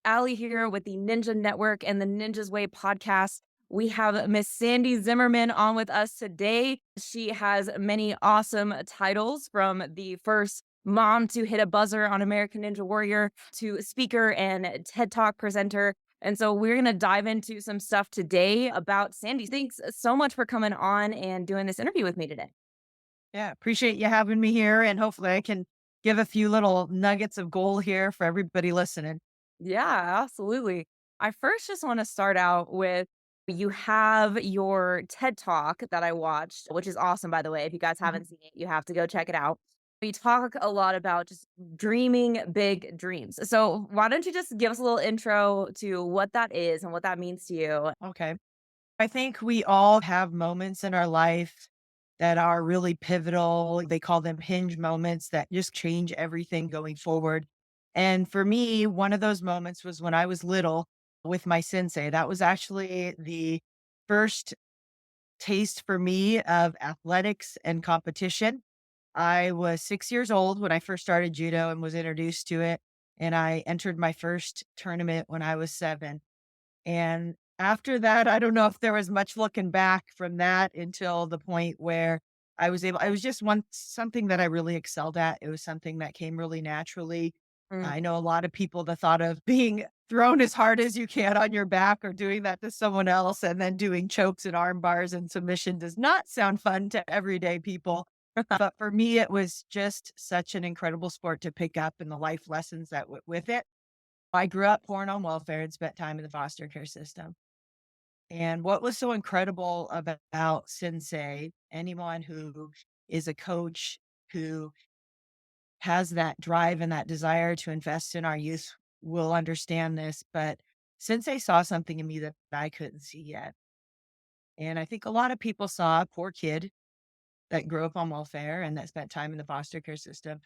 Allie here with the Ninja Network and the Ninja's Way podcast. We have Miss Sandy Zimmerman on with us today. She has many awesome titles, from the first mom to hit a buzzer on American Ninja Warrior to speaker and TED Talk presenter. And so we're going to dive into some stuff today about Sandy. Thanks so much for coming on and doing this interview with me today. Yeah, appreciate you having me here, and hopefully I can give a few little nuggets of gold here for everybody listening. Yeah, absolutely. I first just want to start out with, you have your TED Talk that I watched, which is awesome, by the way. If you guys Mhm. haven't seen it, you have to go check it out. We talk a lot about just dreaming big dreams. So, why don't you just give us a little intro to what that is and what that means to you? Okay. I think we all have moments in our life that are really pivotal. They call them hinge moments that just change everything going forward. And for me, one of those moments was when I was little with my sensei. That was actually the first taste for me of athletics and competition. I was 6 years old when I first started judo and was introduced to it, and I entered my first tournament when I was 7. And after that, I don't know if there was much looking back from that until the point where I was just one something that I really excelled at. It was something that came really naturally. Mm. I know a lot of people, the thought of being thrown as hard as you can on your back or doing that to someone else and then doing chokes and arm bars and submission does not sound fun to everyday people. But for me, it was just such an incredible sport to pick up and the life lessons that went with it. I grew up poor and on welfare and spent time in the foster care system. And what was so incredible about Sensei, anyone who is a coach who has that drive and that desire to invest in our youth will understand this. But Sensei saw something in me that I couldn't see yet. And I think a lot of people saw a poor kid that grew up on welfare and that spent time in the foster care system.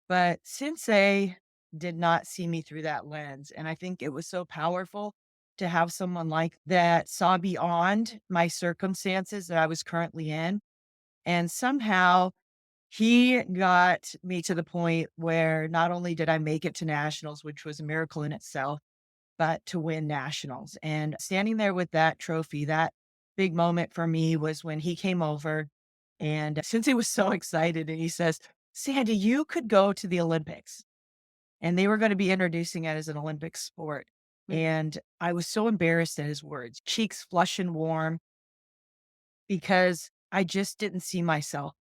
But Sensei did not see me through that lens, and I think it was so powerful to have someone like that saw beyond my circumstances that I was currently in, and somehow he got me to the point where not only did I make it to nationals, which was a miracle in itself, but to win nationals, and standing there with that trophy, that big moment for me was when he came over, and since he was so excited and he says, "Sandy, you could go to the Olympics." And they were gonna be introducing it as an Olympic sport, Mm. and I was so embarrassed at his words, cheeks flush and warm, because I just didn't see myself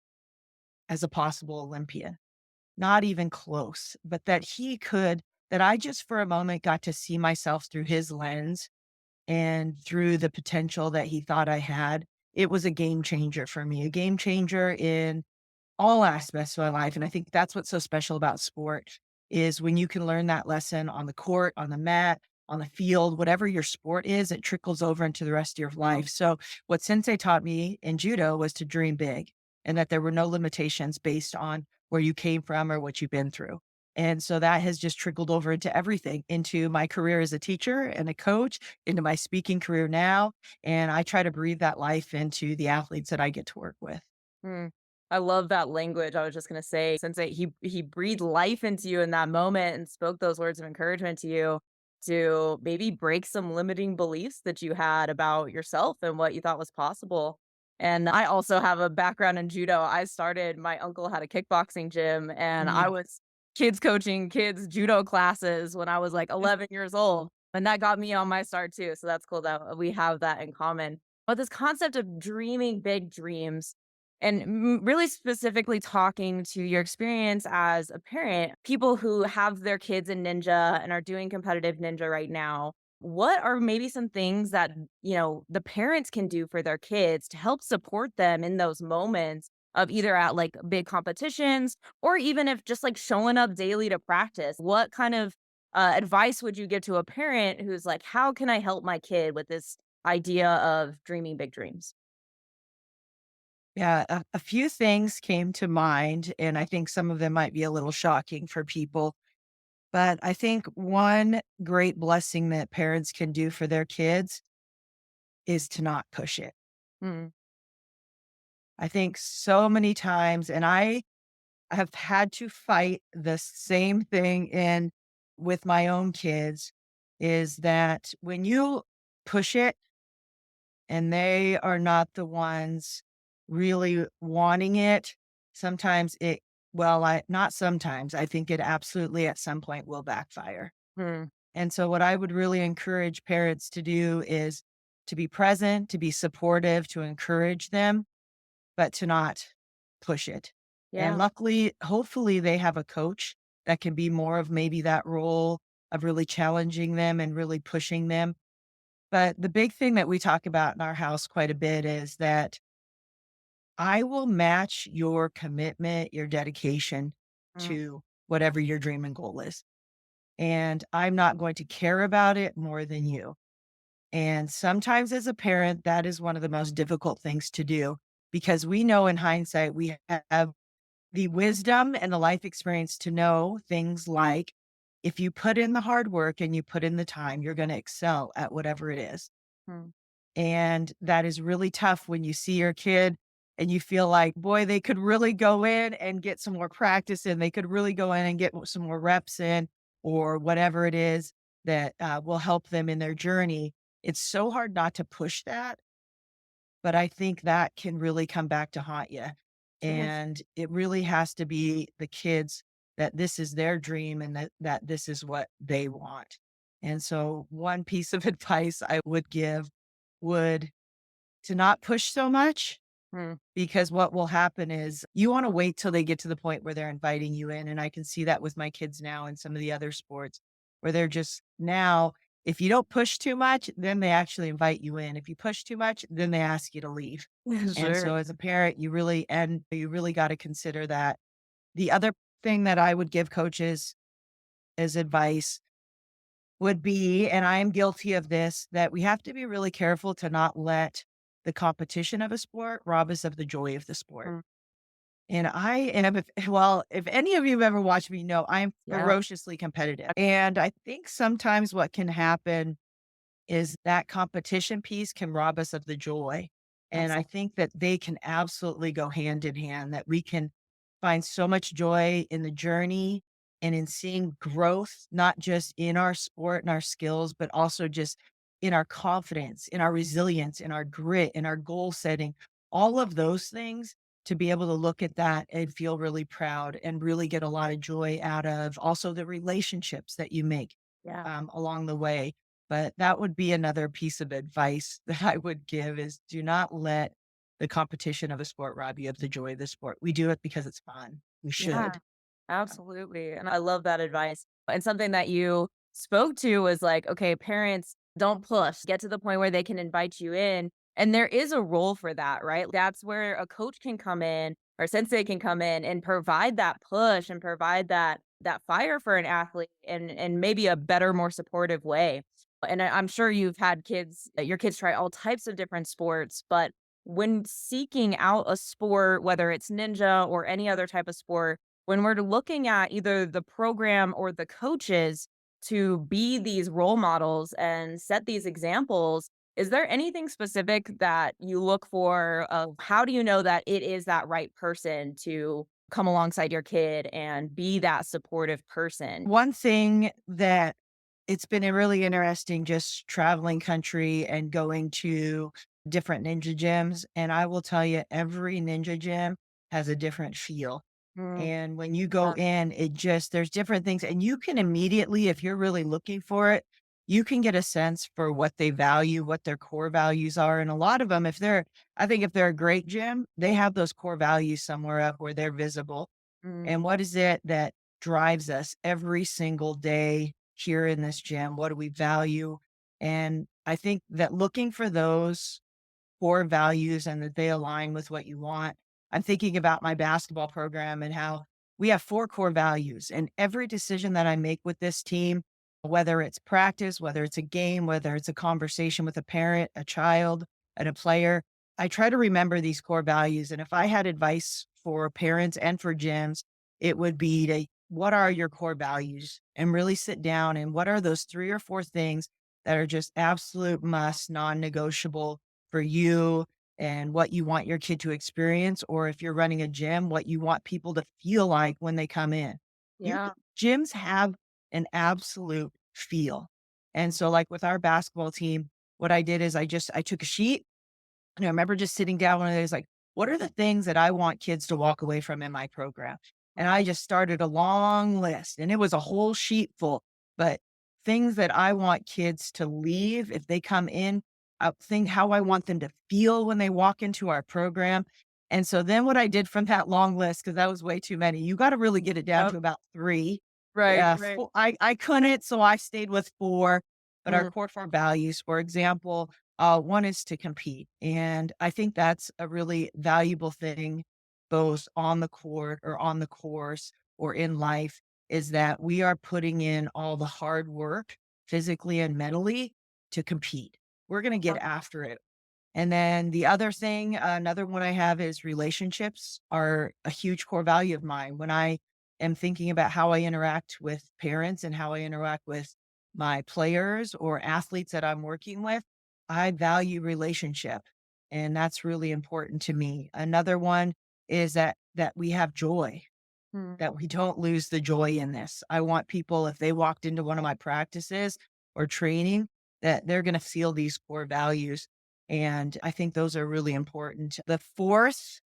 as a possible Olympian, not even close, but that I just for a moment got to see myself through his lens and through the potential that he thought I had. It was a game changer for me, a game changer in all aspects of my life, and I think that's what's so special about sport is when you can learn that lesson on the court, on the mat, on the field, whatever your sport is, it trickles over into the rest of your life. So what sensei taught me in judo was to dream big and that there were no limitations based on where you came from or what you've been through. And so that has just trickled over into everything, into my career as a teacher and a coach, into my speaking career now. And I try to breathe that life into the athletes that I get to work with. Mm. I love that language. I was just gonna say, since he breathed life into you in that moment and spoke those words of encouragement to you to maybe break some limiting beliefs that you had about yourself and what you thought was possible. And I also have a background in judo. My uncle had a kickboxing gym, and I Mm. was kids coaching kids judo classes when I was like 11 years old. And that got me on my start too. So that's cool that we have that in common. But this concept of dreaming big dreams, and really specifically talking to your experience as a parent, people who have their kids in ninja and are doing competitive ninja right now, what are maybe some things that, the parents can do for their kids to help support them in those moments of either at like big competitions, or even if just like showing up daily to practice? What kind of advice would you give to a parent who's like, how can I help my kid with this idea of dreaming big dreams? Yeah, a few things came to mind, and I think some of them might be a little shocking for people. But I think one great blessing that parents can do for their kids is to not push it. Mm. I think so many times, and I have had to fight the same thing in with my own kids. is that when you push it and they are not the ones really wanting it, sometimes it well, I not sometimes, I think it absolutely at some point will backfire. Mm, And so what I would really encourage parents to do is to be present, to be supportive, to encourage them, but to not push it. And yeah, luckily, hopefully they have a coach that can be more of maybe that role of really challenging them and really pushing them. But the big thing that we talk about in our house quite a bit is that I will match your commitment, your dedication mm, to whatever your dream and goal is. And I'm not going to care about it more than you. And sometimes as a parent, that is one of the most difficult things to do because we know in hindsight, we have the wisdom and the life experience to know things like if you put in the hard work and you put in the time, you're going to excel at whatever it is. mm. And that is really tough when you see your kid and you feel like, boy, they could really go in and get some more practice in. They could really go in and get some more reps in or whatever it is that will help them in their journey. It's so hard not to push that, but I think that can really come back to haunt you. Yes. And it really has to be the kids that this is their dream and that this is what they want. And so one piece of advice I would give would to not push so much Mm, because what will happen is you wanna wait till they get to the point where they're inviting you in, and I can see that with my kids now and some of the other sports where they're just now, if you don't push too much, then they actually invite you in. If you push too much, then they ask you to leave. And sure. so as a parent, you really gotta consider that. The other thing that I would give coaches as advice would be, and I am guilty of this, that we have to be really careful to not let the competition of a sport rob us of the joy of the sport. Mm, And I am, if any of you have ever watched me know, I'm yeah, ferociously competitive. And I think sometimes what can happen is that competition piece can rob us of the joy. And I absolutely. think that they can absolutely go hand in hand, that we can find so much joy in the journey and in seeing growth, not just in our sport and our skills, but also just in our confidence, in our resilience, in our grit, in our goal setting, all of those things to be able to look at that and feel really proud and really get a lot of joy out of also the relationships that you make Yeah, along the way. But that would be another piece of advice that I would give is do not let the competition of a sport rob you of the joy of the sport. We do it because it's fun. We yeah. should. Absolutely, and I love that advice, and something that you spoke to was like, okay, parents, don't push, get to the point where they can invite you in, and there is a role for that, right? That's where a coach can come in or sensei can come in and provide that push and provide that fire for an athlete and maybe a better, more supportive way. And I'm sure you've had kids that your kids try all types of different sports, but when seeking out a sport, whether it's ninja or any other type of sport, when we're looking at either the program or the coaches to be these role models and set these examples, is there anything specific that you look for of how do you know that it is that right person to come alongside your kid and be that supportive person? One thing that it's been a really interesting just traveling country and going to different ninja gyms. And I will tell you, every ninja gym has a different feel. Mm, And when you go yeah, in, there's different things. And you can immediately, if you're really looking for it, you can get a sense for what they value, what their core values are. And a lot of them, I think if they're a great gym, they have those core values somewhere up where they're visible. mm, And what is it that drives us every single day here in this gym? What do we value? And I think that looking for those core values and that they align with what you want. I'm thinking about my basketball program and how we have 4 core values, and every decision that I make with this team, whether it's practice, whether it's a game, whether it's a conversation with a parent, a child, and a player, I try to remember these core values, and if I had advice for parents and for gyms, it would be to what are your core values? And really sit down and what are those 3 or 4 things that are just absolute must, non-negotiable for you and what you want your kid to experience, or if you're running a gym, what you want people to feel like when they come in. You yeah, gyms have an absolute feel. And so, like with our basketball team, what I did is I took a sheet and I remember just sitting down one of those, like, what are the things that I want kids to walk away from in my program? And I just started a long list and it was a whole sheet full, but things that I want kids to leave if they come in, think how I want them to feel when they walk into our program. And so then what I did from that long list, because that was way too many, you got to really get it down Yep. to about three. Right, Yeah, right. I couldn't, so I stayed with four. But our Mm, core four values, for example, one is to compete. And I think that's a really valuable thing, both on the court or on the course or in life, is that we are putting in all the hard work physically and mentally to compete. We're going to get yep, after it. And then the other thing, another one I have is relationships are a huge core value of mine. When I am thinking about how I interact with parents and how I interact with my players or athletes that I'm working with, I value relationship. And that's really important to me. Another one is that we have joy, mm, that we don't lose the joy in this. I want people, if they walked into one of my practices or training, that they're going to feel these core values. And I think those are really important. The fourth,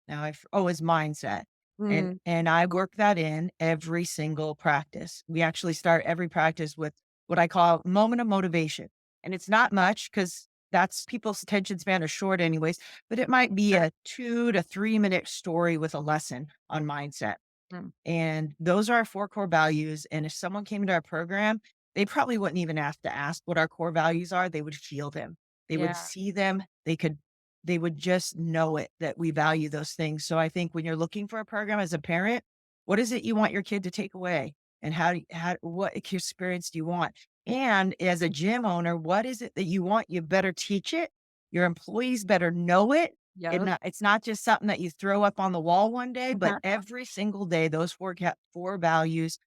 is mindset. mm, And I work that in every single practice. We actually start every practice with what I call moment of motivation. And it's not much because that's people's attention span is short anyways, but it might be a 2 to 3 minute story with a lesson on mindset. mm, And those are our 4 core values, and if someone came into our program, they probably wouldn't even have to ask what our core values are, they would feel them. They would yeah, see them, they would just know it that we value those things. So I think when you're looking for a program as a parent, what is it you want your kid to take away? And how what experience do you want? And as a gym owner, what is it that you want? You better teach it. Your employees better know it, yep. it's not just something that you throw up on the wall one day, but every single day, those 4 values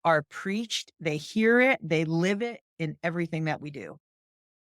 are preached. They hear it, they live it in everything that we do.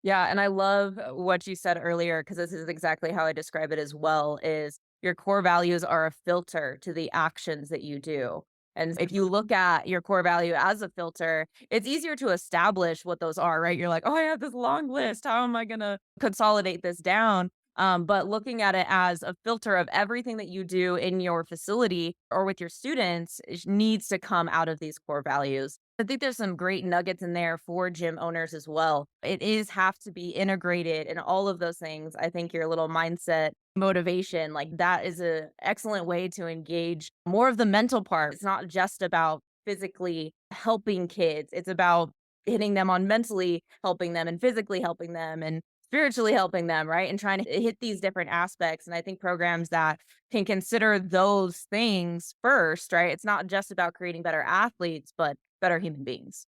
Yeah, and I love what you said earlier because this is exactly how I describe it as well, is your core values are a filter to the actions that you do. And if you look at your core value as a filter, it's easier to establish what those are, right? You're like, "Oh, I have this long list. How am I gonna consolidate this down?" But looking at it as a filter of everything that you do in your facility or with your students needs to come out of these core values. I think there's some great nuggets in there for gym owners as well. It is have to be integrated in all of those things. I think your little mindset, motivation, like that is a excellent way to engage more of the mental part. It's not just about physically helping kids. It's about hitting them on mentally helping them and physically helping them and spiritually helping them, right? And trying to hit these different aspects. And I think programs that can consider those things first, right? It's not just about creating better athletes, but better human beings.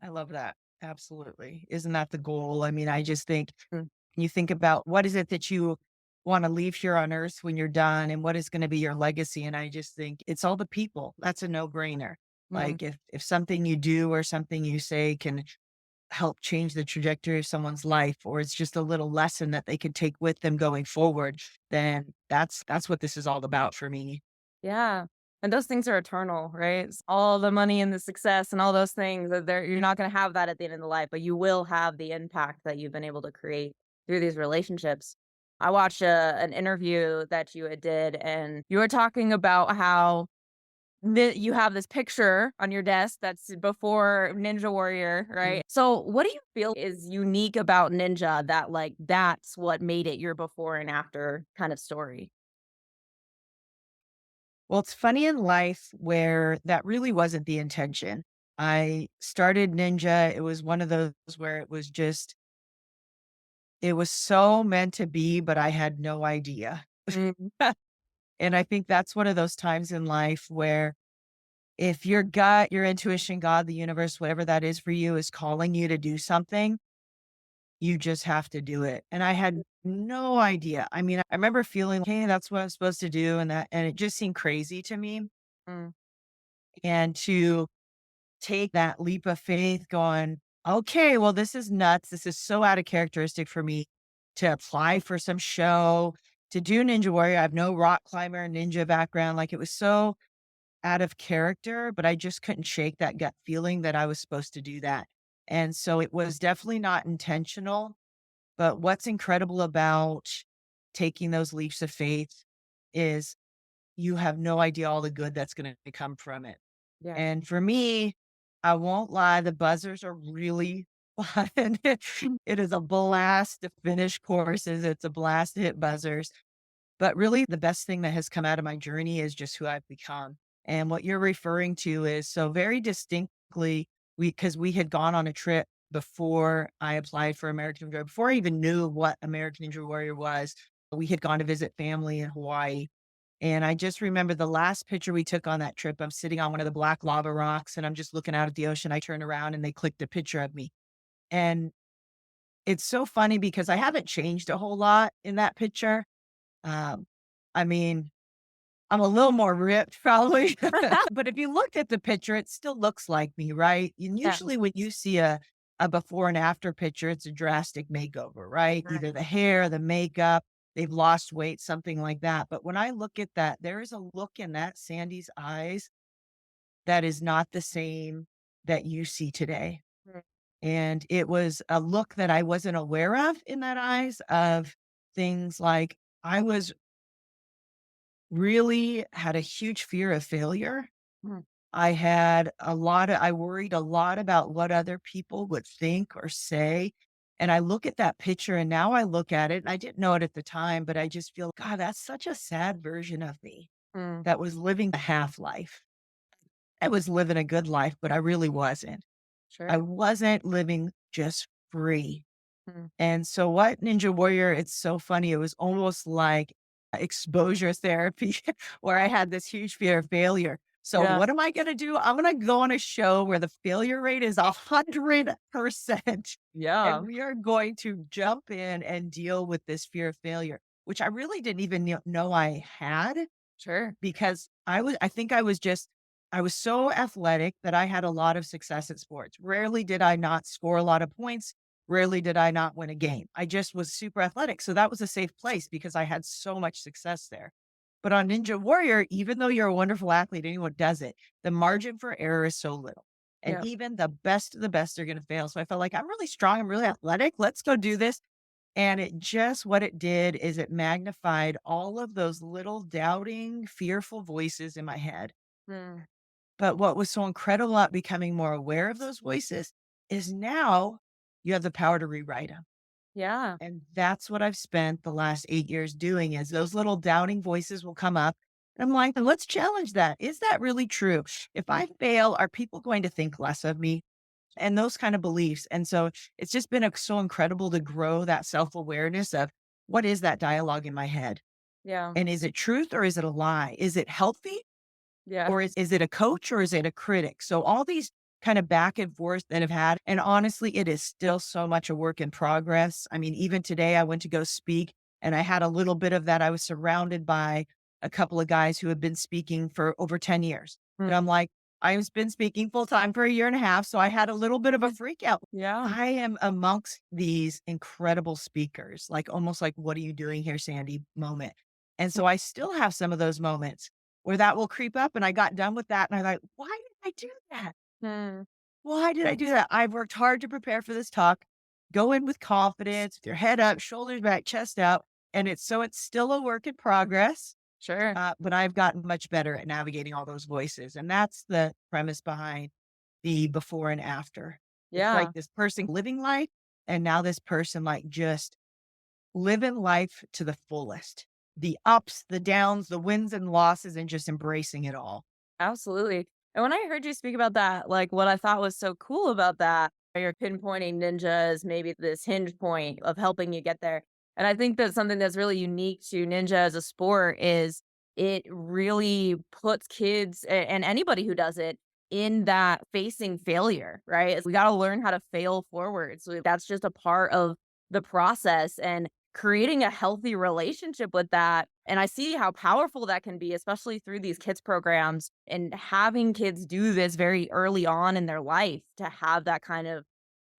I love that. Absolutely. Isn't that the goal? I mean, I just think Mm, you think about what is it that you wanna leave here on earth when you're done and what is gonna be your legacy, and I just think it's all the people. That's a no-brainer. mm. Like, if something you do or something you say can help change the trajectory of someone's life, or it's just a little lesson that they can take with them going forward, then that's what this is all about for me. Yeah. And those things are eternal, right? All the money and the success and all those things that you're not going to have that at the end of the life, but you will have the impact that you've been able to create through these relationships. I watched an interview that you had did, and you were talking about how you have this picture on your desk that's before Ninja Warrior, right? So, what do you feel is unique about Ninja that, like, that's what made it your before and after kind of story? Well, it's funny in life where that really wasn't the intention. I started Ninja. It was one of those where it was so meant to be, but I had no idea. Mm, And I think that's one of those times in life where if your gut, your intuition, God, the universe, whatever that is for you, is calling you to do something, you just have to do it. And I had no idea. I mean, I remember feeling, hey, that's what I'm supposed to do. And it just seemed crazy to me. mm, And to take that leap of faith going, okay, well, this is nuts. This is so out of characteristic for me to apply for some show, to do Ninja Warrior. I have no rock climber ninja background. Like it was so out of character, but I just couldn't shake that gut feeling that I was supposed to do that. And so it was definitely not intentional. But what's incredible about taking those leaps of faith is you have no idea all the good that's going to come from it. Yeah. And for me, I won't lie, the buzzers are really fun. It is a blast to finish courses. It's a blast to hit buzzers. But really, the best thing that has come out of my journey is just who I've become. And what you're referring to is so very distinctly, because we had gone on a trip before I applied for American Ninja Warrior, before I even knew what American Ninja Warrior was. We had gone to visit family in Hawaii. And I just remember the last picture we took on that trip. I'm sitting on one of the black lava rocks and I'm just looking out at the ocean. I turn around and they clicked a picture of me. And it's so funny because I haven't changed a whole lot in that picture. Um, I mean, I'm a little more ripped probably, but if you look at the picture, it still looks like me, right? And Yeah. usually when you see a before and after picture, it's a drastic makeover, right? Right. Either the hair, the makeup, they've lost weight, something like that. But when I look at that, there is a look in that Sandy's eyes that is not the same that you see today. Mm. And it was a look that I wasn't aware of in that eyes of things like I was really had a huge fear of failure. Mm. I worried a lot about what other people would think or say. And I look at that picture and now I look at it, and I didn't know it at the time, but I just feel, God, that's such a sad version of me Mm. that was living a half life. I was living a good life, but I really wasn't. I Sure. wasn't living just free. Mm. And so what Ninja Warrior, it's so funny. It was almost like exposure therapy where I had this huge fear of failure. So Yeah. what am I going to do? I'm going to go on a show where the failure rate is 100%. And Yeah. we are going to jump in and deal with this fear of failure, which I really didn't even know I had Sure. because I think I was so athletic that I had a lot of success at sports. Rarely did I not score a lot of points. Rarely did I not win a game. I just was super athletic. So that was a safe place because I had so much success there. But on Ninja Warrior, even though you're a wonderful athlete, anyone does it, the margin for error is so little. And Yeah. even the best of the best are going to fail. So I felt like I'm really strong. I'm really athletic. Let's go do this. And it just what it did is it magnified all of those little doubting, fearful voices in my head. Mm. But what was so incredible about becoming more aware of those voices is now you have the power to rewrite them. Yeah. And that's what I've spent the last 8 years doing is those little doubting voices will come up. And I'm like, let's challenge that. Is that really true? If I fail, are people going to think less of me? And those kind of beliefs. And so it's just been so incredible to grow that self-awareness of what is that dialogue in my head? Yeah. And is it truth or is it a lie? Is it healthy Yeah. or is it a coach or is it a critic? So all these kind of back and forth that I've had, and honestly, it is still so much a work in progress. I mean, even today I went to go speak and I had a little bit of that. I was surrounded by a couple of guys who have been speaking for over 10 years. Mm. And I'm like, I've been speaking full time for a year and a half. So I had a little bit of a freak out. Yeah. I am amongst these incredible speakers, like almost like, what are you doing here, Sandy moment. And so I still have some of those moments where that will creep up, and I got done with that, and I'm like, "Why did I do that? Mm. Why did I do that? I've worked hard to prepare for this talk. Go in with confidence, with your head up, shoulders back, chest out." And it's still a work in progress, Sure. but I've gotten much better at navigating all those voices, and that's the premise behind the before and after. It's like Yeah. this person living life, and now this person, like, just living life to the fullest. The ups, the downs, the wins and losses, and just embracing it all. Absolutely. And when I heard you speak about that, like what I thought was so cool about that, you're pinpointing ninja as maybe this hinge point of helping you get there. And I think that's something that's really unique to ninja as a sport is it really puts kids and anybody who does it in that facing failure, right? We got to learn how to fail forward. So that's just a part of the process. And creating a healthy relationship with that. And I see how powerful that can be, especially through these kids programs and having kids do this very early on in their life to have that kind of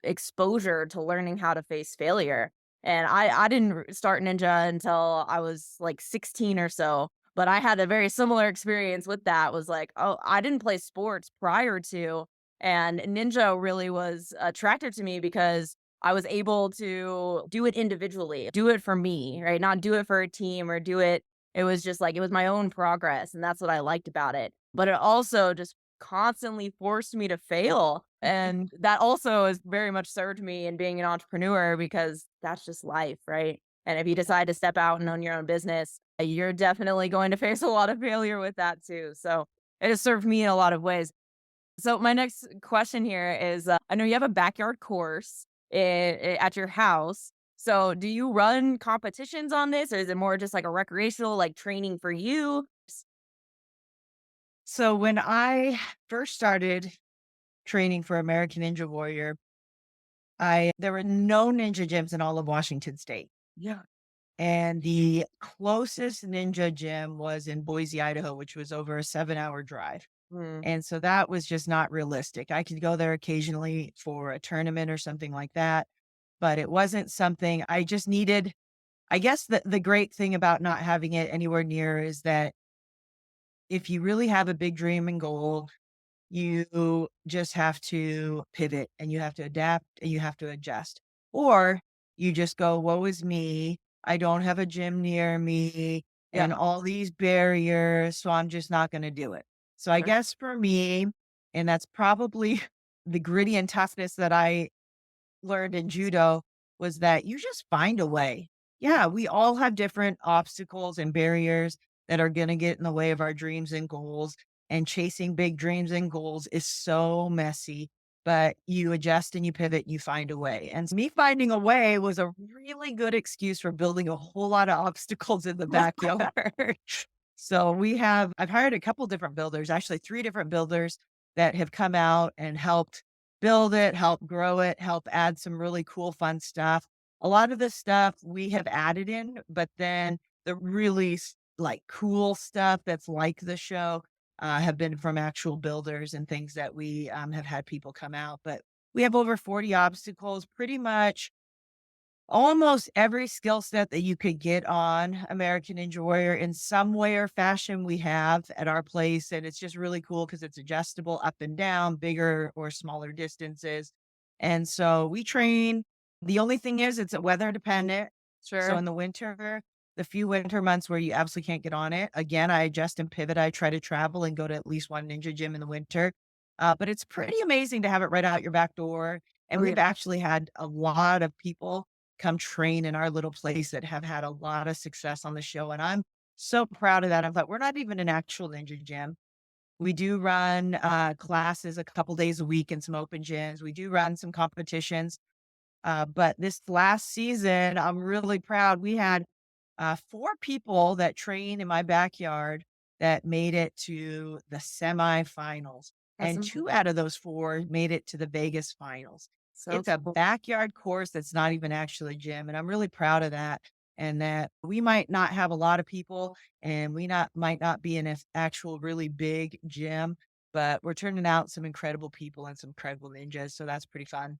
exposure to learning how to face failure. And I didn't start ninja until I was like 16 or so, but I had a very similar experience with that was like, oh, I didn't play sports prior to. And ninja really was attractive to me because I was able to do it individually, do it for me, right? Not do it for a team or do it. It was just like it was my own progress. And that's what I liked about it. But it also just constantly forced me to fail. And that also has very much served me in being an entrepreneur because that's just life, right? And if you decide to step out and own your own business, you're definitely going to face a lot of failure with that too. So it has served me in a lot of ways. So my next question here is, I know you have a backyard course at your house. So do you run competitions on this, or is it more just like a recreational, like training for you? So when I first started training for American Ninja Warrior, I there were no ninja gyms in all of Washington state. Yeah. And the closest ninja gym was in Boise, Idaho, which was over a 7-hour drive. Mm, And so that was just not realistic. I could go there occasionally for a tournament or something like that, but it wasn't something I just needed. I guess the great thing about not having it anywhere near is that if you really have a big dream and goal, you just have to pivot and you have to adapt and you have to adjust. Or you just go, woe is me. I don't have a gym near me yeah. and all these barriers. So I'm just not going to do it. So I Sure. guess for me, and that's probably the gritty and toughness that I learned in judo was that you just find a way. Yeah, we all have different obstacles and barriers that are going to get in the way of our dreams and goals. And chasing big dreams and goals is so messy, but you adjust and you pivot, and you find a way. And me finding a way was a really good excuse for building a whole lot of obstacles in the backyard. So I've hired a couple different builders, actually three different builders that have come out and helped build it, help grow it, help add some really cool, fun stuff. A lot of the stuff we have added in, but then the really like cool stuff that's like the show have been from actual builders and things that we have had people come out. But we have over 40 obstacles, pretty much almost every skill set that you could get on American Ninja Warrior in some way or fashion we have at our place, and it's just really cool because it's adjustable up and down, bigger or smaller distances, and so we train. The only thing is it's a weather dependent, so Sure. in the winter, the few winter months where you absolutely can't get on it, again, I adjust and pivot. I try to travel and go to at least one ninja gym in the winter, but it's pretty amazing to have it right out your back door, and Oh yeah. we've actually had a lot of people come train in our little place that have had a lot of success on the show. And I'm so proud of that. I thought we're not even an actual ninja gym. We do run classes a couple days a week in some open gyms. We do run some competitions. But this last season, I'm really proud. We had 4 people that train in my backyard that made it to the semifinals, That's and 2 out of those 4 made it to the Vegas finals. so It's a cool. backyard course that's not even actually a gym, and I'm really proud of that, and that we might not have a lot of people, and we not might not be in an actual really big gym, but we're turning out some incredible people and some incredible ninjas, so that's pretty fun.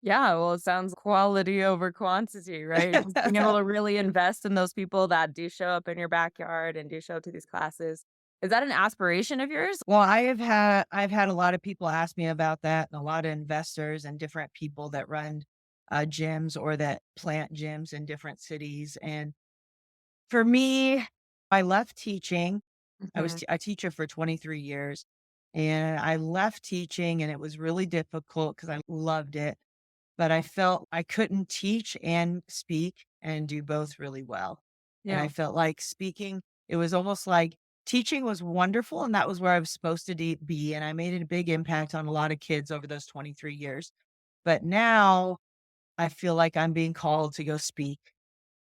Yeah, well, it sounds quality over quantity, right? Just being able to really invest in those people that do show up in your backyard and do show up to these classes. Is that an aspiration of yours? Well, I've had a lot of people ask me about that, and a lot of investors and different people that run gyms or that plant gyms in different cities. And for me, I left teaching. Mhm. A teacher for 23 years, and I left teaching, and it was really difficult because I loved it, but I felt I couldn't teach and speak and do both really well. And I Yeah. felt like speaking, it was almost like teaching was wonderful, and that was where I was supposed to be. And I made a big impact on a lot of kids over those 23 years. But now I feel like I'm being called to go speak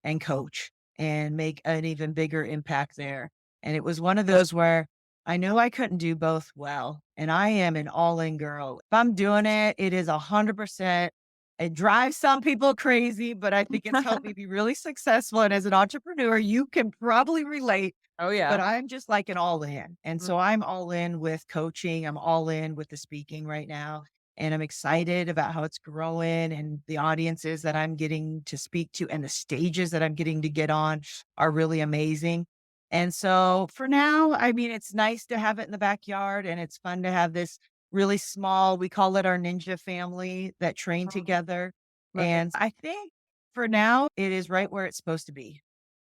and coach and make an even bigger impact there. And it was one of those where I knew I couldn't do both well. And I am an all in girl. If I'm doing it, it is 100%. It drives some people crazy, but I think it's helped me be really successful. And as an entrepreneur, you can probably relate, Oh, but yeah. I'm just like an all in. And Mm. so I'm all in with coaching. I'm all in with the speaking right now. And I'm excited about how it's growing and the audiences that I'm getting to speak to and the stages that I'm getting to get on are really amazing. And so for now, I mean, it's nice to have it in the backyard and it's fun to have this really small. We call it our ninja family that train Oh, together. that's And I think for now, it is right where it's supposed to be.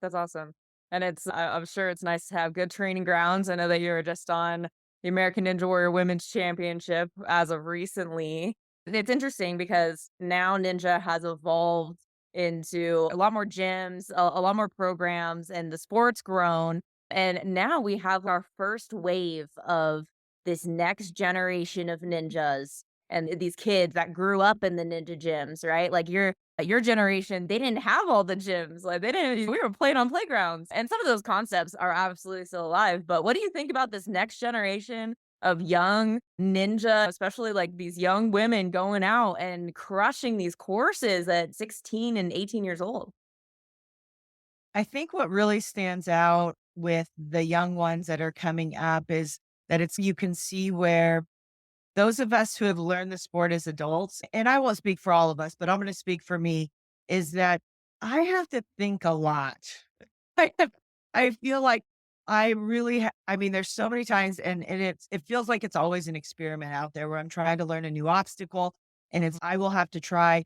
That's awesome. And I'm sure it's nice to have good training grounds. I know that you were just on the American Ninja Warrior Women's Championship as of recently. It's interesting because now Ninja has evolved into a lot more gyms, a lot more programs, and the sport's grown. And now we have our first wave of this next generation of ninjas and these kids that grew up in the ninja gyms, right? Like your generation, they didn't have all the gyms. Like they didn't we were playing on playgrounds. And some of those concepts are absolutely still alive. But what do you think about this next generation of young ninja, especially like these young women going out and crushing these courses at 16 and 18 years old? I think what really stands out with the young ones that are coming up is that you can see where those of us who have learned the sport as adults, and I won't speak for all of us, but I'm going to speak for me, is that I have to think a lot. I have, I feel like I really, I mean, there's so many times, and it feels like it's always an experiment out there where I'm trying to learn a new obstacle, and I will have to try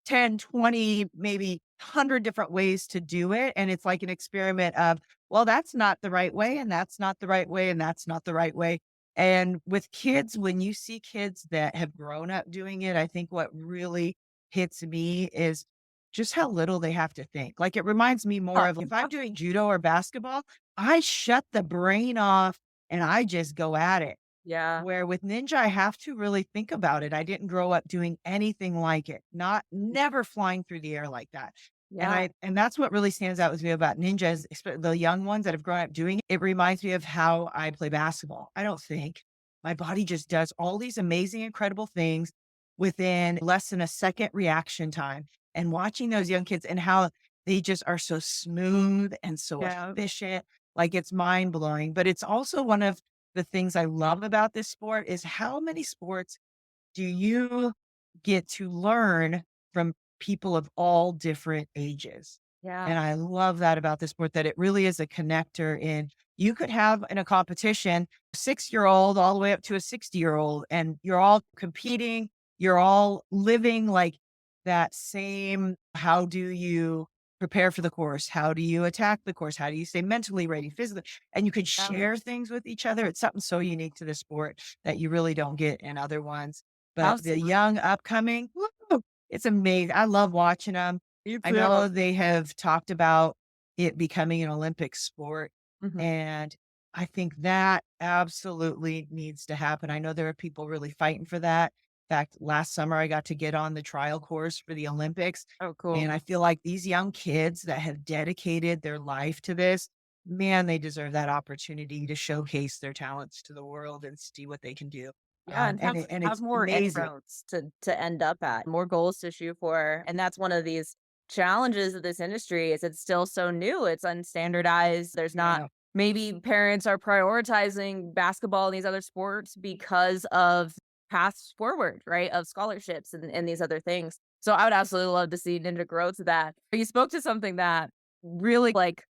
10, 20, maybe 100 different ways to do it. And it's like an experiment of, well, that's not the right way, and that's not the right way, and that's not the right way. And with kids, when you see kids that have grown up doing it, I think what really hits me is just how little they have to think. Like it reminds me more Huh. of if I'm doing judo or basketball, I shut the brain off and I just go at it. Yeah. Where with ninja, I have to really think about it. I didn't grow up doing anything like it, not never flying through the air like that. Yeah. And that's what really stands out with me about ninjas, the young ones that have grown up doing it. It reminds me of how I play basketball. I don't think my body just does all these amazing, incredible things within less than a second reaction time. And watching those young kids and how they just are so smooth and so Yeah. efficient, like it's mind blowing. But it's also one of the things I love about this sport is how many sports do you get to learn from people of all different ages? Yeah. And I love that about this sport that it really is a connector in you could have in a competition a 6-year old all the way up to a 60-year-old, and you're all competing, you're all living like that same how do you prepare for the course? How do you attack the course? How do you stay mentally ready, physically? And you can Yeah. share things with each other. It's something so unique to the sport that you really don't get in other ones. But the Absolutely. young upcoming, woo, it's amazing. I love watching them. You I too. know they have talked about it becoming an Olympic sport, Mhm. and I think that absolutely needs to happen. I know there are people really fighting for that. In fact, last summer I got to get on the trial course for the Olympics, Oh, cool. and I feel like these young kids that have dedicated their life to this, man, they deserve that opportunity to showcase their talents to the world and see what they can do. Yeah, and And have it's more end amazing. roads to end up at, more goals to shoot for, and that's one of these challenges of this industry is it's still so new, it's unstandardized, there's not Yeah. maybe parents are prioritizing basketball and these other sports because of paths forward, right, of scholarships and these other things. So I would absolutely love to see Ninja grow to that. But you spoke to something that really like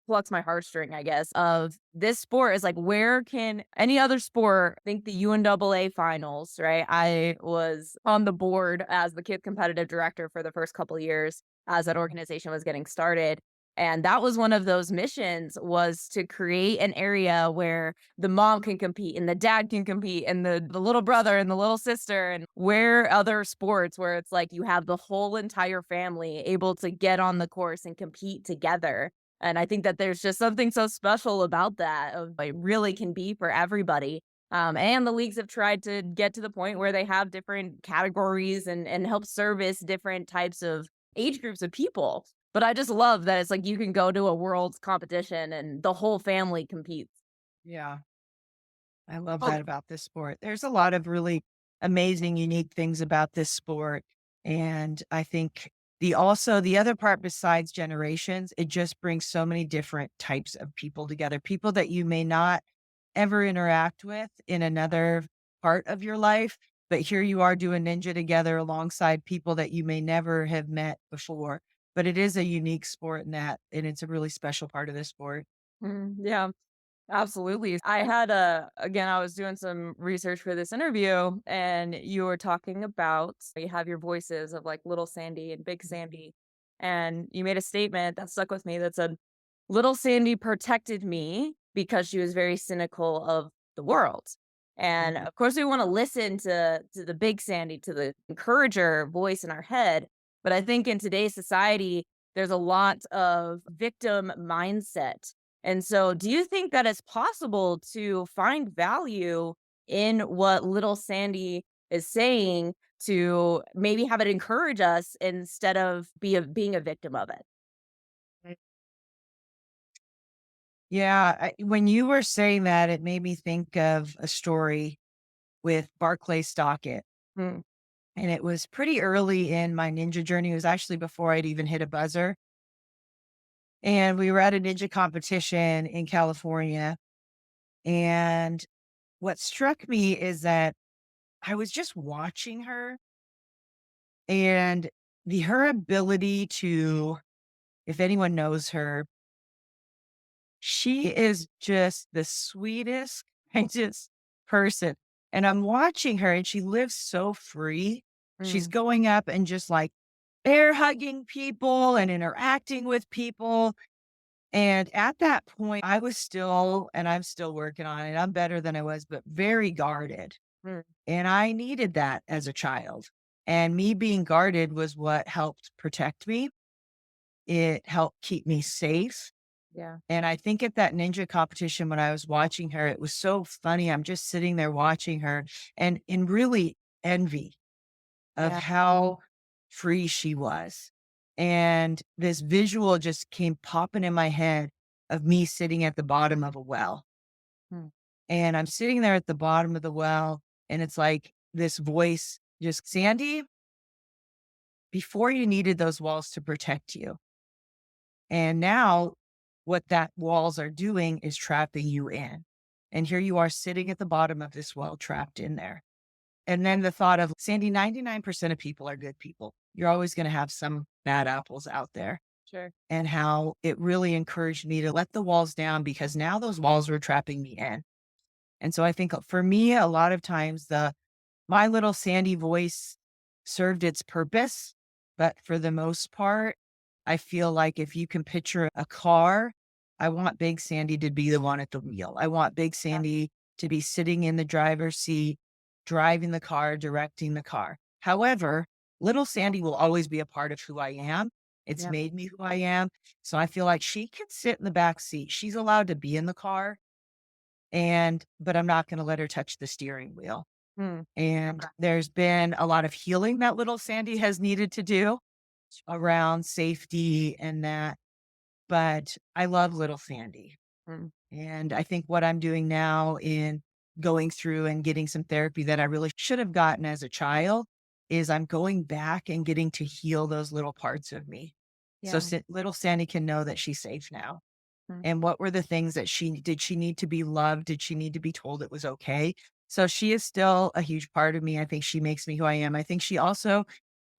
plucks my heartstring, I guess, of this sport is like, where can any other sport, I think the UNAA finals, right? I was on the board as the kid competitive director for the first couple years as that organization was getting started. And that was one of those missions was to create an area where the mom can compete and the dad can compete and the little brother and the little sister and where other sports where it's like you have the whole entire family able to get on the course and compete together and I think that there's just something so special about that of it really can be for everybody. And the leagues have tried to get to the point where they have different categories and help service different types of age groups of people. But I just love that it's like you can go to a world's competition and the whole family competes. Yeah. I love Oh, that about this sport. There's a lot of really amazing, unique things about this sport. And I think the other part besides generations, it just brings so many different types of people together, people that you may not ever interact with in another part of your life. But here you are doing ninja together alongside people that you may never have met before. But it is a unique sport in that, and it's a really special part of this sport. yeah. Absolutely. I had a again, I was doing some research for this interview and you were talking about you have your voices of like little Sandy and big Sandy. And you made a statement that stuck with me that said, little Sandy protected me because she was very cynical of the world. And Mhm. of course we want to listen to the big Sandy, to the encourager voice in our head. But I think in today's society, there's a lot of victim mindset, and so, do you think that it's possible to find value in what little Sandy is saying to maybe have it encourage us instead of being a victim of it? Yeah, when you were saying that, it made me think of a story with Barclay Stockett, Mm, and it was pretty early in my ninja journey. It was actually before I'd even hit a buzzer, and we were at a ninja competition in California, and what struck me is that I was just watching her and her ability to, if anyone knows her, she is just the sweetest, kindest person. And I'm watching her and she lives so free. She's mm, going up and just like air hugging people and interacting with people. And at that point, I was still, and I'm still working on it. I'm better than I was, but very guarded. mm, And I needed that as a child. And me being guarded was what helped protect me. It helped keep me safe. yeah, And I think at that ninja competition, when I was watching her, it was so funny. I'm just sitting there watching her and in really envy of yeah, how free she was. And this visual just came popping in my head of me sitting at the bottom of a well. mm, And I'm sitting there at the bottom of the well, and it's like this voice just, Sandy, before you needed those walls to protect you. And now what that walls are doing is trapping you in. And here you are sitting at the bottom of this well, trapped in there. And then the thought of, Sandy, 99% of people are good people. You're always going to have some bad apples out there. sure. And how it really encouraged me to let the walls down because now those walls were trapping me in. And so I think for me, a lot of times my little Sandy voice served its purpose, but for the most part, I feel like if you can picture a car, I want Big Sandy to be the one at the wheel. I want Big Yeah, Sandy to be sitting in the driver's seat, driving the car, directing the car. However, little Sandy will always be a part of who I am. It's yeah, made me who I am. So I feel like she can sit in the back seat. She's allowed to be in the car but I'm not going to let her touch the steering wheel. mm, And okay, there's been a lot of healing that little Sandy has needed to do around safety and that. But I love little Sandy. mm, And I think what I'm doing now in going through and getting some therapy that I really should have gotten as a child is I'm going back and getting to heal those little parts of me. So yeah, little Sandy can know that she's safe now. mm, And what were the things that she need to be loved? Did she need to be told it was okay? So she is still a huge part of me. I think she makes me who I am. I think she also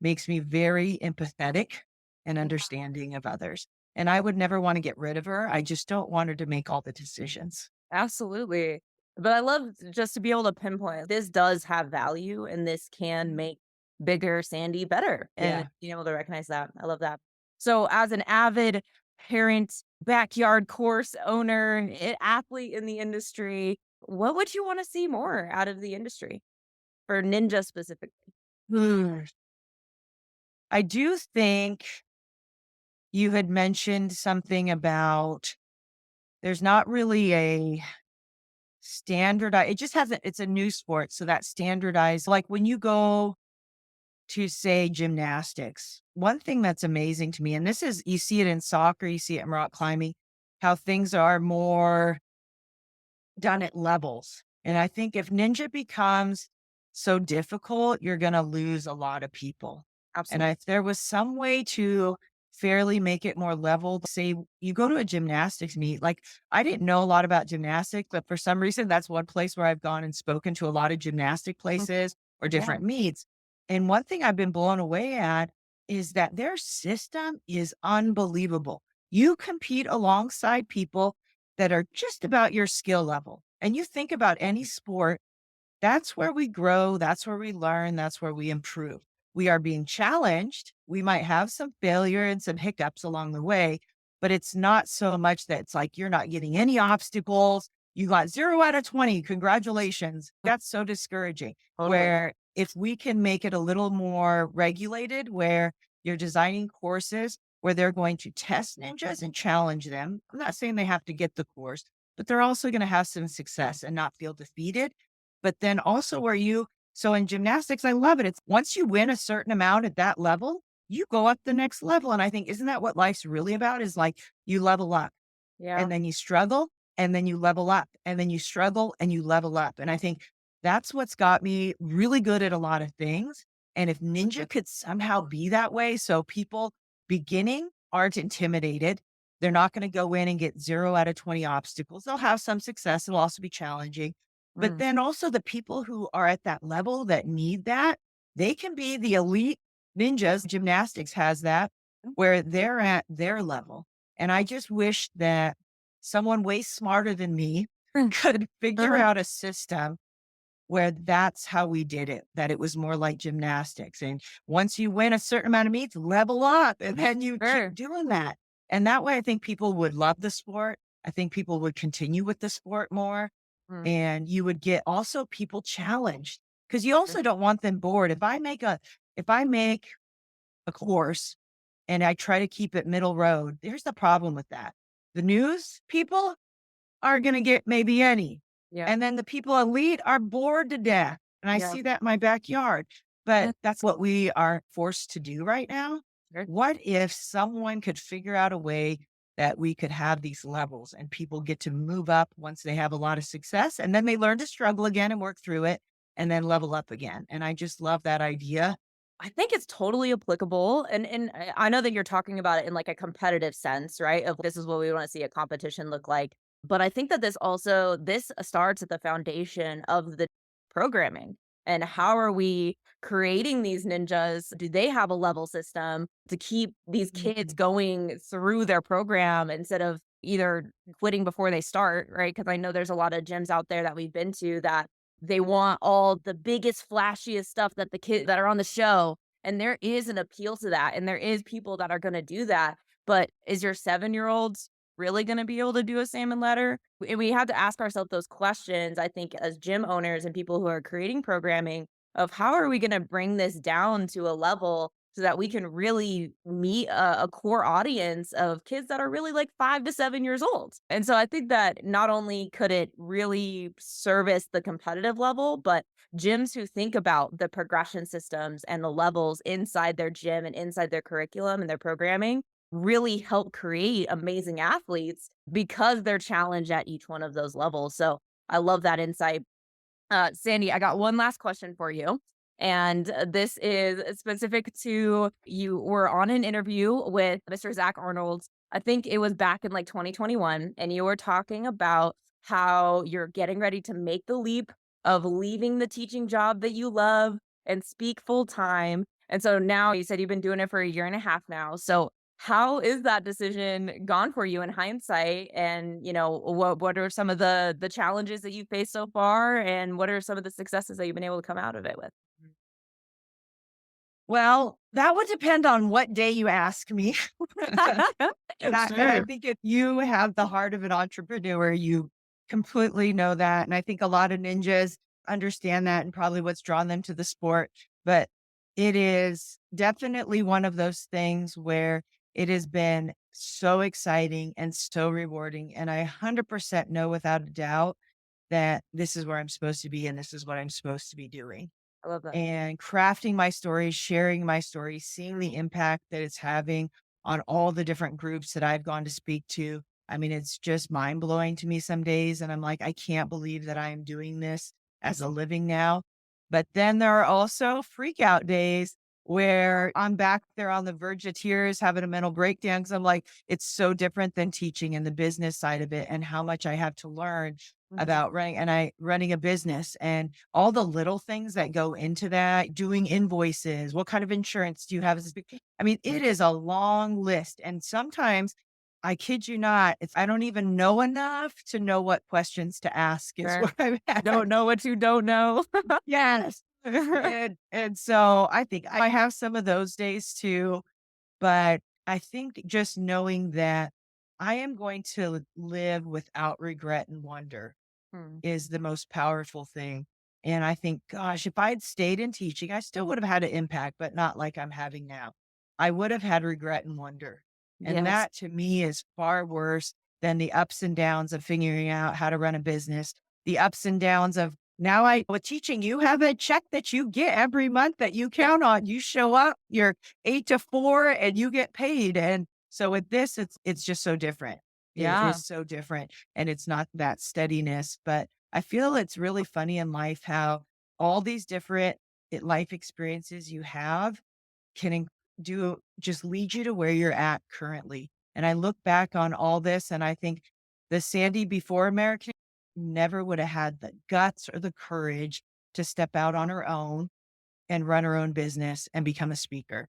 makes me very empathetic and yeah. understanding of others. And I would never want to get rid of her. I just don't want her to make all the decisions. Absolutely. But I love just to be able to pinpoint this does have value and this can Mhm. make bigger Sandy better and Yeah. being able to recognize that. I love that. So as an avid parent, backyard course owner, athlete in the industry, what would you want to see more out of the industry for ninja specifically? Hmm. I do think you had mentioned something about there's not really a standardized, it just hasn't, it's a new sport. So that standardized, like when you go to say gymnastics, one thing that's amazing to me, and this is, you see it in soccer, you see it in rock climbing, how things are more done at levels. And I think if ninja becomes so difficult, you're going to lose a lot of people. And Absolutely. if there was some way to fairly make it more leveled, say you go to a gymnastics meet, like I didn't know a lot about gymnastics, but for some reason, that's one place where I've gone and spoken to a lot of gymnastic Mm, places or yeah. different meets. And one thing I've been blown away at is that their system is unbelievable. You compete alongside people that are just about your skill level. And you think about any sport, that's where we grow, that's where we learn, that's where we improve. We are being challenged. We might have some failure and some hiccups along the way, but it's not so much that it's like you're not getting any obstacles. You got 0 out of 20. Congratulations. That's so discouraging. Totally. Where if we can make it a little more regulated, where you're designing courses where they're going to test ninjas and challenge them. I'm not saying they have to get the course, but they're also going to have some success and not feel defeated. But then also where you so in gymnastics, I love it. It's once you win a certain amount at that level, you go up the next level. And I think, isn't that what life's really about? Is like you level up Yeah. and then you struggle and then you level up and then you struggle and you level up. And I think that's what's got me really good at a lot of things. And if Ninja could somehow be that way, so people beginning aren't intimidated, they're not going to go in and get 0 out of 20 obstacles. They'll have some success. It'll also be challenging. But Mm. then also the people who are at that level that need that, they can be the elite ninjas. Gymnastics has that where they're at their level. And I just wish that someone way smarter than me Mm. could figure Uh-huh. out a system where that's how we did it, that it was more like gymnastics. And once you win a certain amount of meets, level up and then you keep Sure. doing that. And that way, I think people would love the sport. I think people would continue with the sport more. Mm. And you would get also people challenged because you Sure. also don't want them bored. If I make a course and I try to keep it middle road, here's the problem with that. The news people are gonna get maybe any. Yeah. And then the people elite are bored to death, and I Yeah. see that in my backyard. But that's what we are forced to do right now. Sure. What if someone could figure out a way that we could have these levels and people get to move up once they have a lot of success, and then they learn to struggle again and work through it and then level up again, and I just love that idea. I think it's totally applicable, and I know that you're talking about it in, like, a competitive sense, right? Of this is what we wanna see a competition look like, but I think that this starts at the foundation of the programming, and how are we creating these ninjas? Do they have a level system to keep these kids going through their program instead of either quitting before they start, right? Because I know there's a lot of gyms out there that we've been to that they want all the biggest, flashiest stuff that the kids that are on the show, and there is an appeal to that, and there is people that are gonna do that, but is your seven-year-old really gonna be able to do a salmon ladder? And we have to ask ourselves those questions, I think, as gym owners and people who are creating programming of how are we gonna bring this down to a level so that we can really meet a core audience of kids that are really like 5 to 7 years old. And so I think that not only could it really service the competitive level, but gyms who think about the progression systems and the levels inside their gym and inside their curriculum and their programming really help create amazing athletes because they're challenged at each one of those levels. So I love that insight. Sandy, I got one last question for you. And this is specific to you were on an interview with Mr. Zach Arnold. I think it was back in like 2021, and you were talking about how you're getting ready to make the leap of leaving the teaching job that you love and speak full time. And so now you said you've been doing it for a year and a half now. So how is that decision gone for you in hindsight? And, what are some of the challenges that you've faced so far, and what are some of the successes that you've been able to come out of it with? Well, that would depend on what day you ask me. And I Sure. think if you have the heart of an entrepreneur, you completely know that. And I think a lot of ninjas understand that and probably what's drawn them to the sport. But it is definitely one of those things where it has been so exciting and so rewarding. And I 100% know without a doubt that this is where I'm supposed to be and this is what I'm supposed to be doing I love that. and crafting my stories, sharing my stories, seeing the impact that it's having on all the different groups that I've gone to speak to. I mean, it's just mind blowing to me some days. And I'm like, I can't believe that I am doing this as a living now. But then there are also freak out days where I'm back there on the verge of tears, having a mental breakdown. Cause I'm like, it's so different than teaching in the business side of it and how much I have to learn Mhm. about running a business and all the little things that go into that, doing invoices, what kind of insurance do you have as a I mean, it is a long list. And sometimes I kid you not, I don't even know enough to know what questions to ask is Sure. what I'm You don't at. know what you don't know. Yes. And so I think I have some of those days too, but I think just knowing that I am going to live without regret and wonder Hmm. is the most powerful thing. And I think, gosh, if I had stayed in teaching, I still would have had an impact, but not like I'm having now. I would have had regret and wonder. And Yes. that to me is far worse than the ups and downs of figuring out how to run a business, the ups and downs of now with teaching, you have a check that you get every month that you count on. You show up, you're 8 to 4 and you get paid. And so with this, it's just so different. It Yeah. is so different. And it's not that steadiness, but I feel it's really funny in life how all these different life experiences you have can do just lead you to where you're at currently. And I look back on all this and I think the Sandy before American never would have had the guts or the courage to step out on her own and run her own business and become a speaker.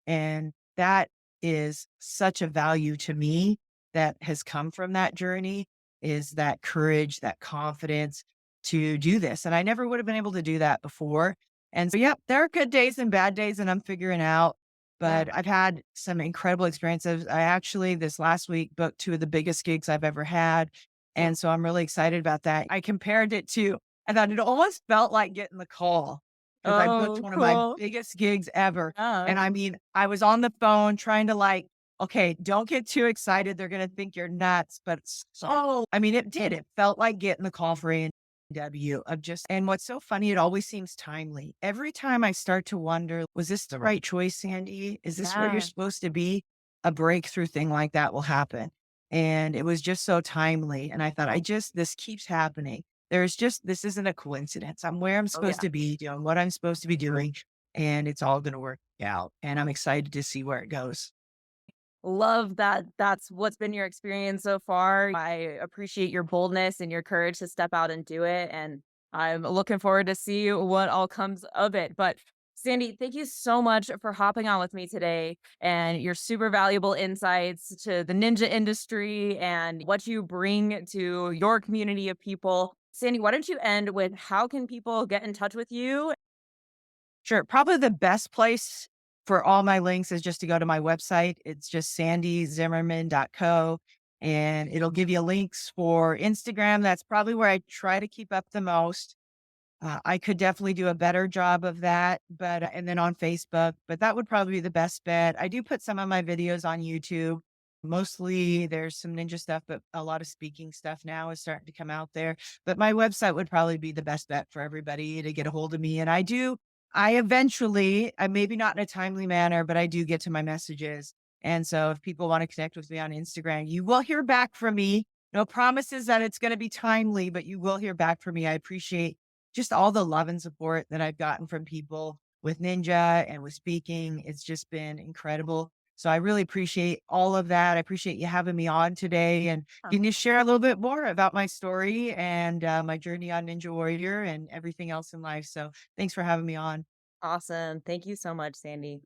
And that is such a value to me that has come from that journey is that courage, that confidence to do this. And I never would have been able to do that before. And so, yep, there are good days and bad days, and I'm figuring out. Yeah. But I've had some incredible experiences. I actually, this last week, booked two of the biggest gigs I've ever had. Cool. And so I'm really excited about that. I compared it to, I thought it almost felt like getting the call 'cause I booked Oh, one of my cool. biggest gigs ever, Yeah. and I mean, I was on the phone trying to like, "Okay, don't get too excited, they're gonna think you're nuts," but so I mean, it did, it felt like getting the call for A&W of just and what's so funny, it always seems timely. Every time I start to wonder, "Was this the right choice, Sandy? Is this where you're Yeah. supposed to be?" A breakthrough thing like that will happen, and it was just so timely, and I thought, this keeps happening." This isn't a coincidence. I'm where I'm Oh, supposed yeah. to be, doing what I'm supposed to be doing, and it's all gonna work out, and I'm excited to see where it goes. Love that that's what's been your experience so far. I appreciate your boldness and your courage to step out and do it, and I'm looking forward to see what all comes of it. But Sandy, thank you so much for hopping on with me today and your super valuable insights to the ninja industry and what you bring to your community of people. Sandy, why don't you end with how can people get in touch with you? Sure, probably the best place for all my links is just to go to my website. It's just sandyzimmerman.co, and it'll give you links for Instagram. That's probably where I try to keep up the most. I could definitely do a better job of that, but and then on Facebook, but that would probably be the best bet. I do put some of my videos on YouTube. Mostly there's some ninja stuff, but a lot of speaking stuff now is starting to come out there. But my website would probably be the best bet for everybody to get a hold of me. And I eventually, I maybe not in a timely manner, but I do get to my messages. And so if people want to connect with me on Instagram, you will hear back from me. No promises that it's going to be timely, but you will hear back from me. I appreciate just all the love and support that I've gotten from people with Ninja and with speaking. It's just been incredible. So I really appreciate all of that. I appreciate you having me on today. And can you share a little bit more about my story and my journey on Ninja Warrior and everything else in life? So thanks for having me on. Awesome. Thank you so much, Sandy.